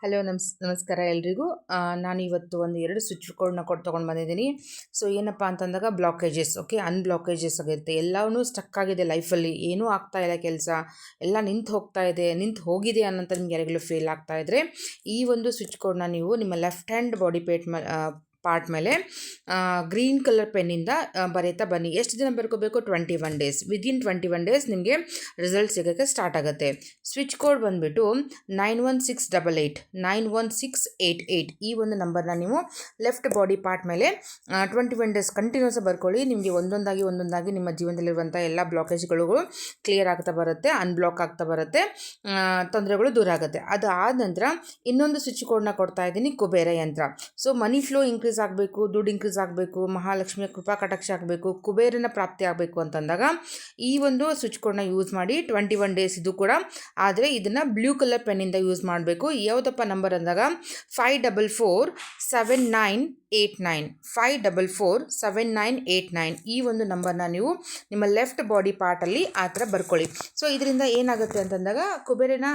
Hello ನಮಸ್ಕಾರ ಎಲ್ರಿಗೂ. ನಾನು ಇವತ್ತು ಒಂದು 2 ಸ್ವಿಚ್ ಕೋಡ್ನ ತೊಗೊಂಡು ಬಂದಿದ್ದೀನಿ. ಸೊ ಏನಪ್ಪ ಅಂತಂದಾಗ ಬ್ಲಾಕೇಜಸ್, ಓಕೆ, ಅನ್ಬ್ಲಾಕೇಜಸ್ ಆಗಿರುತ್ತೆ. ಎಲ್ಲವೂ ಸ್ಟಕ್ ಆಗಿದೆ ಲೈಫಲ್ಲಿ, ಏನೂ ಆಗ್ತಾ ಇಲ್ಲ ಕೆಲಸ, ಎಲ್ಲ ನಿಂತು ಹೋಗ್ತಾ ಇದೆ, ನಿಂತು ಹೋಗಿದೆ ಅನ್ನೋಂಥ ನಿಮ್ಗೆ ಯಾರಿಗಲೂ ಫೀಲ್ ಆಗ್ತಾ ಇದ್ದರೆ ಈ ಒಂದು ಸ್ವಿಚ್ ಕೋಡ್ನ ನೀವು ನಿಮ್ಮ ಲೆಫ್ಟ್ ಹ್ಯಾಂಡ್ ಬಾಡಿ ಪಾರ್ಟ್ ಮೇಲೆ ಗ್ರೀನ್ ಕಲರ್ ಪೆನ್ನಿಂದ ಬರೀತಾ ಬನ್ನಿ. ಎಷ್ಟು ದಿನ ಬರ್ಕೋಬೇಕು? 21 ಡೇಸ್. ವಿದಿನ್ 21 ಡೇಸ್ ನಿಮಗೆ ರಿಸಲ್ಟ್ ಸಿಗೋಕ್ಕೆ ಸ್ಟಾರ್ಟ್ ಆಗುತ್ತೆ. ಸ್ವಿಚ್ ಕೋಡ್ ಬಂದುಬಿಟ್ಟು 91688 91688. ಈ ಒಂದು ನಂಬರ್ನ ನೀವು ಲೆಫ್ಟ್ ಬಾಡಿ ಪಾರ್ಟ್ ಮೇಲೆ 21 ಡೇಸ್ ಕಂಟಿನ್ಯೂಸ್ ಬರ್ಕೊಳ್ಳಿ. ನಿಮಗೆ ಒಂದೊಂದಾಗಿ ನಿಮ್ಮ ಜೀವನದಲ್ಲಿರುವಂಥ ಎಲ್ಲ ಬ್ಲಾಕೇಜ್ಗಳು ಕ್ಲಿಯರ್ ಆಗ್ತಾ ಬರುತ್ತೆ, ಅನ್ಬ್ಲಾಕ್ ಆಗ್ತಾ ಬರುತ್ತೆ, ತೊಂದರೆಗಳು ದೂರ ಆಗುತ್ತೆ. ಅದು ಆದ ನಂತರ ಇನ್ನೊಂದು ಸ್ವಿಚ್ ಕೋಡ್ನ ಕೊಡ್ತಾ ಇದ್ದೀನಿ, ಕುಬೇರ ಯಂತ್ರ. ಸೊ ಮನಿ ಫ್ಲೋ ಇಂಕ್ರೀಸ್ ಆಗಬೇಕು, ದುಡ್ಡು ಇಂಕ್ರೀಸ್ ಆಗಬೇಕು, ಮಹಾಲಕ್ಷ್ಮಿಯ ಕೃಪಾ ಕಟಾಕ್ಷ ಆಗಬೇಕು, ಕುಬೇರನ ಪ್ರಾಪ್ತಿ ಆಗಬೇಕು ಅಂತಂದಾಗ ಈ ಒಂದು ಸ್ವಿಚ್ ಕೋಡ್ನ ಯೂಸ್ ಮಾಡಿ. 21 ಡೇಸ್ ಇದು ಕೂಡ. ಆದರೆ ಇದನ್ನು ಬ್ಲೂ ಕಲರ್ ಪೆನ್ನಿಂದ ಯೂಸ್ ಮಾಡಬೇಕು. ಯಾವುದಪ್ಪ ನಂಬರ್ ಅಂದಾಗ 5447989 5447989. ಈ ಒಂದು ನಂಬರ್ನ ನೀವು ನಿಮ್ಮ ಲೆಫ್ಟ್ ಬಾಡಿ ಪಾರ್ಟಲ್ಲಿ ಆ ಥರ ಬರ್ಕೊಳ್ಳಿ. ಸೊ ಇದರಿಂದ ಏನಾಗುತ್ತೆ ಅಂತಂದಾಗ ಕುಬೇರನ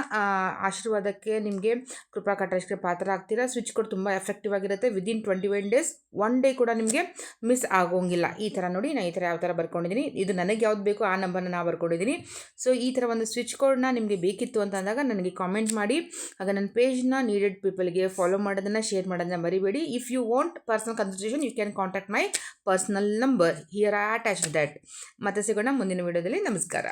ಆಶೀರ್ವಾದಕ್ಕೆ ನಿಮಗೆ ಕೃಪಾ ಕಟಾಕ್ಷಕ್ಕೆ ಪಾತ್ರ ಆಗ್ತೀರಾ. ಸ್ವಿಚ್ ಕೋಡ್ ತುಂಬ ಎಫೆಕ್ಟಿವ್ ಆಗಿರುತ್ತೆ. ವಿದಿನ್ 21 ಡೇಸ್ 1 ಡೇ ಕೂಡ ನಿಮಗೆ ಮಿಸ್ ಆಗೋಂಗಿಲ್ಲ. ಈ ಥರ ನೋಡಿ, ನಾನು ಈ ಥರ ಯಾವ ಥರ ಬರ್ಕೊಂಡಿದ್ದೀನಿ. ಇದು ನನಗೆ ಯಾವ್ದು ಬೇಕೋ ಆ ನಂಬರ್ನ ನಾನು ಬರ್ಕೊಂಡಿದ್ದೀನಿ. ಸೊ ಈ ಥರ ಒಂದು ಸ್ವಿಚ್ ಕೋಡ್ನ ನಿಮಗೆ ಬೇಕಿತ್ತು ಅಂತ ಅಂದಾಗ ನನಗೆ ಕಾಮೆಂಟ್ ಮಾಡಿ. ಆಗ ನನ್ನ ಪೇಜ್ನ ನೀಡೆಡ್ ಪೀಪಲ್ಗೆ ಫಾಲೋ ಮಾಡೋದನ್ನು, ಶೇರ್ ಮಾಡೋದನ್ನು ಮರಿಬೇಡಿ. If you want personal consultation you can contact my personal number, here I attach that. ಮತ್ತೆ ಸಿಗೋಣ ಮುಂದಿನ ವಿಡಿಯೋದಲ್ಲಿ. ನಮಸ್ಕಾರ.